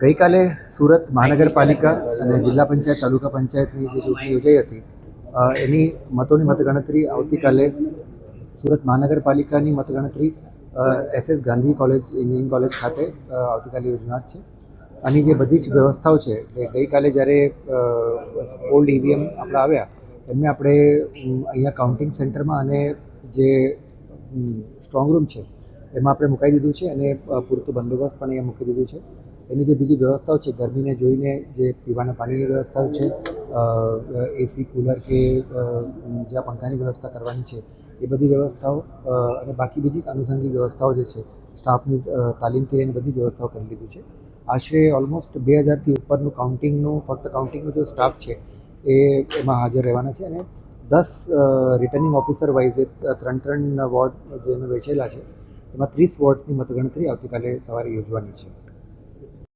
ગઈકાલે સુરત મહાનગરપાલિકા અને જિલ્લા પંચાયત તાલુકા પંચાયતની જે ચૂંટણી યોજાઈ હતી એની મતોની મતગણતરી આવતીકાલે સુરત મહાનગરપાલિકાની મતગણતરી SS Gandhi college engineering college ખાતે આવતીકાલે યોજનાર છે. આની જે બધી જ વ્યવસ્થાઓ છે એટલે ગઈકાલે જ્યારે ઓલ્ડ EVM આપણા આવ્યા એમને આપણે અહીંયા કાઉન્ટિંગ સેન્ટરમાં અને જે સ્ટ્રોંગ રૂમ છે એમાં આપણે મુકાઈ દીધું છે અને પૂરતું બંદોબસ્ત પણ અહીંયા મૂકી દીધું છે. એની જે બીજી વ્યવસ્થાઓ છે ગરમીને જોઈને જે પીવાના પાણીની વ્યવસ્થાઓ છે, AC કુલર કે જ્યાં પંખાની વ્યવસ્થા કરવાની છે એ બધી વ્યવસ્થાઓ અને બાકી બીજી આનુષંગિક વ્યવસ્થાઓ જે છે સ્ટાફની તાલીમથી લઈને બધી વ્યવસ્થાઓ કરી લીધું છે. આશરે ઓલમોસ્ટ 2000થી ઉપરનું ફક્ત કાઉન્ટિંગનો જે સ્ટાફ છે એમાં હાજર રહેવાના છે અને 10 રિટર્નિંગ ઓફિસર વાઇઝ 3 વોર્ડ જેને વેચેલા છે એમાં 30 વોર્ડની મતગણતરી આવતીકાલે સવારે યોજવાની છે.